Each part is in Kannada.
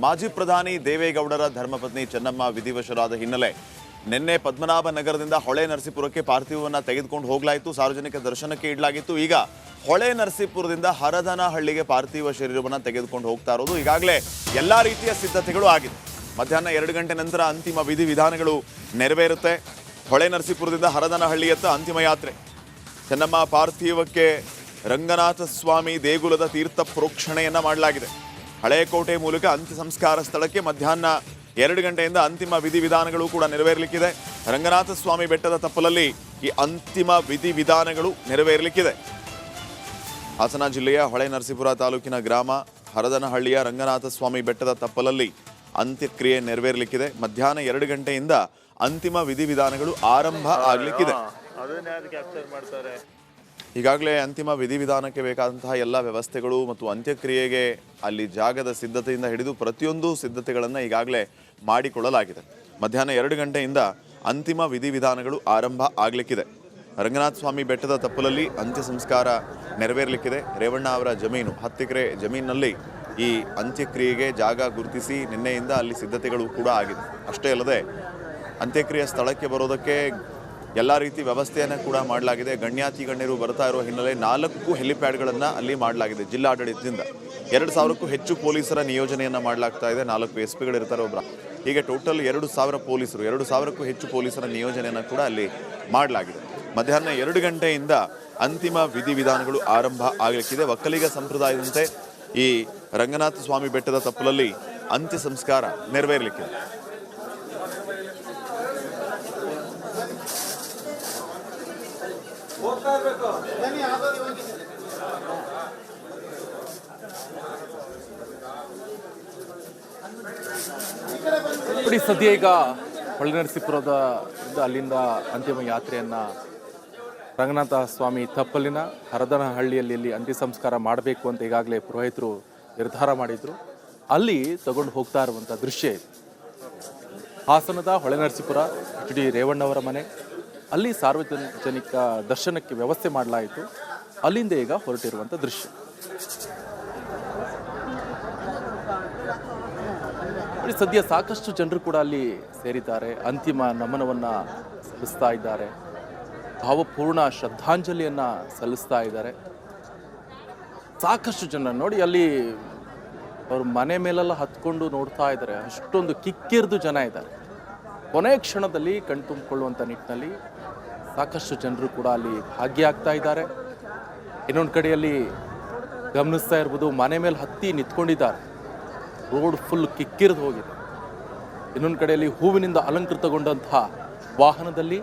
ಮಾಜಿ ಪ್ರಧಾನಿ ದೇವೇಗೌಡರ ಧರ್ಮಪತ್ನಿ ಚೆನ್ನಮ್ಮ ವಿಧಿವಶರಾದ ಹಿನ್ನೆಲೆ ನಿನ್ನೆ ಪದ್ಮನಾಭ ನಗರದಿಂದ ಹೊಳೆ ನರಸೀಪುರಕ್ಕೆ ಪಾರ್ಥಿವವನ್ನು ತೆಗೆದುಕೊಂಡು ಹೋಗಲಾಯಿತು. ಸಾರ್ವಜನಿಕ ದರ್ಶನಕ್ಕೆ ಇಡಲಾಗಿತ್ತು. ಈಗ ಹೊಳೆ ನರಸೀಪುರದಿಂದ ಹರದನಹಳ್ಳಿಗೆ ಪಾರ್ಥಿವ ಶರೀರವನ್ನು ತೆಗೆದುಕೊಂಡು ಹೋಗ್ತಾ ಇರೋದು. ಈಗಾಗಲೇ ಎಲ್ಲ ರೀತಿಯ ಸಿದ್ಧತೆಗಳು ಆಗಿದೆ. ಮಧ್ಯಾಹ್ನ 2 ಗಂಟೆ ನಂತರ ಅಂತಿಮ ವಿಧಿವಿಧಾನಗಳು ನೆರವೇರುತ್ತೆ. ಹೊಳೆ ನರಸೀಪುರದಿಂದ ಹರದನಹಳ್ಳಿಯತ್ತ ಅಂತಿಮ ಯಾತ್ರೆ. ಚೆನ್ನಮ್ಮ ಪಾರ್ಥಿವಕ್ಕೆ ರಂಗನಾಥ ಸ್ವಾಮಿ ದೇಗುಲದ ತೀರ್ಥ ಪ್ರೋಕ್ಷಣೆಯನ್ನು ಮಾಡಲಾಗಿದೆ. ಹಳೆಯಕೋಟೆ ಮೂಲಕ ಅಂತ್ಯ ಸಂಸ್ಕಾರ ಸ್ಥಳಕ್ಕೆ ಮಧ್ಯಾಹ್ನ 2 ಗಂಟೆಯಿಂದ ಅಂತಿಮ ವಿಧಿವಿಧಾನಗಳು ಕೂಡ ನೆರವೇರಲಿಕ್ಕಿದೆ. ರಂಗನಾಥ ಸ್ವಾಮಿ ಬೆಟ್ಟದ ತಪ್ಪಲಲ್ಲಿ ಈ ಅಂತಿಮ ವಿಧಿವಿಧಾನಗಳು ನೆರವೇರಲಿಕ್ಕಿದೆ. ಹಾಸನ ಜಿಲ್ಲೆಯ ಹೊಳೆ ನರಸೀಪುರ ತಾಲೂಕಿನ ಗ್ರಾಮ ಹರದನಹಳ್ಳಿಯ ರಂಗನಾಥ ಸ್ವಾಮಿ ಬೆಟ್ಟದ ತಪ್ಪಲಲ್ಲಿ ಅಂತ್ಯಕ್ರಿಯೆ ನೆರವೇರಲಿಕ್ಕಿದೆ. ಮಧ್ಯಾಹ್ನ 2 ಗಂಟೆಯಿಂದ ಅಂತಿಮ ವಿಧಿವಿಧಾನಗಳು ಆರಂಭ ಆಗಲಿಕ್ಕಿದೆ. ಈಗಾಗಲೇ ಅಂತಿಮ ವಿಧಿವಿಧಾನಕ್ಕೆ ಬೇಕಾದಂತಹ ಎಲ್ಲ ವ್ಯವಸ್ಥೆಗಳು ಮತ್ತು ಅಂತ್ಯಕ್ರಿಯೆಗೆ ಅಲ್ಲಿ ಜಾಗದ ಸಿದ್ಧತೆಯಿಂದ ಹಿಡಿದು ಪ್ರತಿಯೊಂದು ಸಿದ್ಧತೆಗಳನ್ನು ಈಗಾಗಲೇ ಮಾಡಿಕೊಳ್ಳಲಾಗಿದೆ. ಮಧ್ಯಾಹ್ನ 2 ಗಂಟೆಯಿಂದ ಅಂತಿಮ ವಿಧಿವಿಧಾನಗಳು ಆರಂಭ ಆಗಲಿಕ್ಕಿದೆ. ರಂಗನಾಥ ಸ್ವಾಮಿ ಬೆಟ್ಟದ ತಪ್ಪಲಲ್ಲಿ ಅಂತ್ಯ ಸಂಸ್ಕಾರ ನೆರವೇರಲಿಕ್ಕಿದೆ. ರೇವಣ್ಣ ಅವರ ಜಮೀನು 10 ಎಕರೆ ಜಮೀನಿನಲ್ಲಿ ಈ ಅಂತ್ಯಕ್ರಿಯೆಗೆ ಜಾಗ ಗುರುತಿಸಿ ನಿನ್ನೆಯಿಂದ ಅಲ್ಲಿ ಸಿದ್ಧತೆಗಳು ಕೂಡ ಆಗಿದೆ. ಅಷ್ಟೇ ಅಲ್ಲದೆ ಅಂತ್ಯಕ್ರಿಯೆ ಸ್ಥಳಕ್ಕೆ ಬರೋದಕ್ಕೆ ಎಲ್ಲ ರೀತಿ ವ್ಯವಸ್ಥೆಯನ್ನು ಕೂಡ ಮಾಡಲಾಗಿದೆ. ಗಣ್ಯಾತಿ ಗಣ್ಯರು ಬರ್ತಾ ಇರುವ ಹಿನ್ನೆಲೆ 4 ಹೆಲಿಪ್ಯಾಡ್ಗಳನ್ನು ಅಲ್ಲಿ ಮಾಡಲಾಗಿದೆ. ಜಿಲ್ಲಾಡಳಿತದಿಂದ 2,000ಕ್ಕೂ ಹೆಚ್ಚು ಪೊಲೀಸರ ನಿಯೋಜನೆಯನ್ನು ಮಾಡಲಾಗ್ತಾ ಇದೆ. 4 SP ಇರ್ತಾರೆ ಒಬ್ಬರ. ಹೀಗೆ ಟೋಟಲ್ 2,000 ಪೊಲೀಸರು, 2,000ಕ್ಕೂ ಹೆಚ್ಚು ಪೊಲೀಸರ ನಿಯೋಜನೆಯನ್ನು ಕೂಡ ಅಲ್ಲಿ ಮಾಡಲಾಗಿದೆ. ಮಧ್ಯಾಹ್ನ 2 ಗಂಟೆಯಿಂದ ಅಂತಿಮ ವಿಧಿವಿಧಾನಗಳು ಆರಂಭ ಆಗಲಿಕ್ಕಿದೆ. ಒಕ್ಕಲಿಗ ಸಂಪ್ರದಾಯದಂತೆ ಈ ರಂಗನಾಥ ಸ್ವಾಮಿ ಬೆಟ್ಟದ ತಪ್ಪಲಲ್ಲಿ ಅಂತ್ಯ ಸಂಸ್ಕಾರ ನೆರವೇರಲಿಕ್ಕಿದೆ. ಸದ್ಯ ಈಗ ಹೊಳೆ ನರಸೀಪುರದ ಅಲ್ಲಿಂದ ಅಂತಿಮ ಯಾತ್ರೆಯನ್ನ ರಂಗನಾಥ ಸ್ವಾಮಿ ತಪ್ಪಲಿನ ಹರದನಹಳ್ಳಿಯಲ್ಲಿ ಅಂತ್ಯ ಸಂಸ್ಕಾರ ಮಾಡಬೇಕು ಅಂತ ಈಗಾಗಲೇ ಪುರೋಹಿತರು ನಿರ್ಧಾರ ಮಾಡಿದ್ರು. ಅಲ್ಲಿ ತಗೊಂಡು ಹೋಗ್ತಾ ಇರುವಂಥ ದೃಶ್ಯ ಇದೆ. ಹಾಸನದ ಹೊಳೆ ನರಸೀಪುರ HD ರೇವಣ್ಣವರ ಮನೆ, ಅಲ್ಲಿ ಸಾರ್ವಜನಿಕ ದರ್ಶನಕ್ಕೆ ವ್ಯವಸ್ಥೆ ಮಾಡಲಾಯಿತು. ಅಲ್ಲಿಂದ ಈಗ ಹೊರಟಿರುವಂಥ ದೃಶ್ಯ. ಸದ್ಯ ಸಾಕಷ್ಟು ಜನರು ಕೂಡ ಅಲ್ಲಿ ಸೇರಿದ್ದಾರೆ. ಅಂತಿಮ ನಮನವನ್ನು ಸಲ್ಲಿಸ್ತಾ ಇದ್ದಾರೆ. ಭಾವಪೂರ್ಣ ಶ್ರದ್ಧಾಂಜಲಿಯನ್ನು ಸಲ್ಲಿಸ್ತಾ ಇದ್ದಾರೆ. ಸಾಕಷ್ಟು ಜನ ನೋಡಿ ಅಲ್ಲಿ ಅವ್ರ ಮನೆ ಮೇಲೆಲ್ಲ ಹತ್ಕೊಂಡು ನೋಡ್ತಾ ಇದ್ದಾರೆ. ಅಷ್ಟೊಂದು ಕಿಕ್ಕಿರಿದು ಜನ ಇದ್ದಾರೆ. ಕೊನೆ ಕ್ಷಣದಲ್ಲಿ ಕಣ್ತುಂಬಿಕೊಳ್ಳುವಂಥ ನಿಟ್ಟಿನಲ್ಲಿ ಸಾಕಷ್ಟು ಜನರು ಕೂಡ ಅಲ್ಲಿ ಭಾಗಿಯಾಗ್ತಾ ಇದ್ದಾರೆ. ಇನ್ನೊಂದು ಕಡೆಯಲ್ಲಿ ಗಮನಿಸ್ತಾ ಇರ್ಬೋದು, ಮನೆ ಮೇಲೆ ಹತ್ತಿ ನಿಂತ್ಕೊಂಡಿದ್ದಾರೆ. ರೋಡ್ ಫುಲ್ ಕಿಕ್ಕಿರಿದು ಹೋಗಿದೆ. ಇನ್ನೊಂದು ಕಡೆಯಲ್ಲಿ ಹೂವಿನಿಂದ ಅಲಂಕೃತಗೊಂಡಂತಹ ವಾಹನದಲ್ಲಿ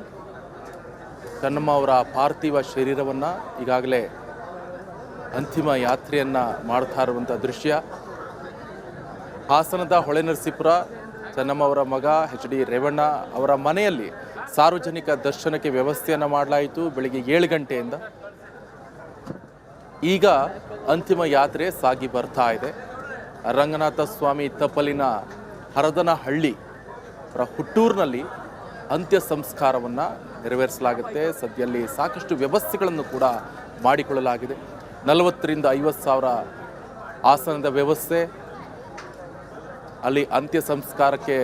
ಚೆನ್ನಮ್ಮ ಅವರ ಪಾರ್ಥಿವ ಶರೀರವನ್ನು ಈಗಾಗಲೇ ಅಂತಿಮ ಯಾತ್ರೆಯನ್ನು ಮಾಡ್ತಾ ಇರುವಂಥ ದೃಶ್ಯ. ಹಾಸನದ ಹೊಳೆ ನರಸೀಪುರ ಚೆನ್ನಮ್ಮ ಅವರ ಮಗ HD ರೇವಣ್ಣ ಅವರ ಮನೆಯಲ್ಲಿ ಸಾರ್ವಜನಿಕ ದರ್ಶನಕ್ಕೆ ವ್ಯವಸ್ಥೆಯನ್ನು ಮಾಡಲಾಯಿತು. ಬೆಳಿಗ್ಗೆ 7 ಗಂಟೆಯಿಂದ ಈಗ ಅಂತಿಮ ಯಾತ್ರೆ ಸಾಗಿ ಬರ್ತಾ ಇದೆ. ರಂಗನಾಥ ಸ್ವಾಮಿ ತಪ್ಪಲಿನ ಹರದನಹಳ್ಳಿ ಹುಟ್ಟೂರಿನಲ್ಲಿ ಅಂತ್ಯ ಸಂಸ್ಕಾರವನ್ನು ನೆರವೇರಿಸಲಾಗುತ್ತೆ. ಸದ್ಯಲ್ಲಿ ಸಾಕಷ್ಟು ವ್ಯವಸ್ಥೆಗಳನ್ನು ಕೂಡ ಮಾಡಿಕೊಳ್ಳಲಾಗಿದೆ. 40,000 ರಿಂದ 50,000 ಆಸನದ ವ್ಯವಸ್ಥೆ, ಅಲ್ಲಿ ಅಂತ್ಯ ಸಂಸ್ಕಾರಕ್ಕೆ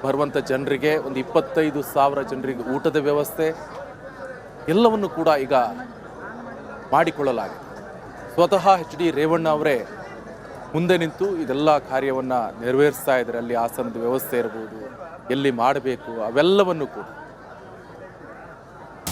ಬರುವಂಥ ಜನರಿಗೆ ಒಂದು 25,000 ಜನರಿಗೆ ಊಟದ ವ್ಯವಸ್ಥೆ ಎಲ್ಲವನ್ನು ಕೂಡ ಈಗ ಮಾಡಿಕೊಳ್ಳಲಾಗಿದೆ. ಸ್ವತಃ HD ರೇವಣ್ಣ ಅವರೇ ಮುಂದೆ ನಿಂತು ಇದೆಲ್ಲ ಕಾರ್ಯವನ್ನು ನೆರವೇರಿಸ್ತಾ ಇದ್ದಾರೆ. ಅಲ್ಲಿ ಆಸನದ ವ್ಯವಸ್ಥೆ ಇರ್ಬೋದು, ಎಲ್ಲಿ ಮಾಡಬೇಕು ಅವೆಲ್ಲವನ್ನು ಕೂಡ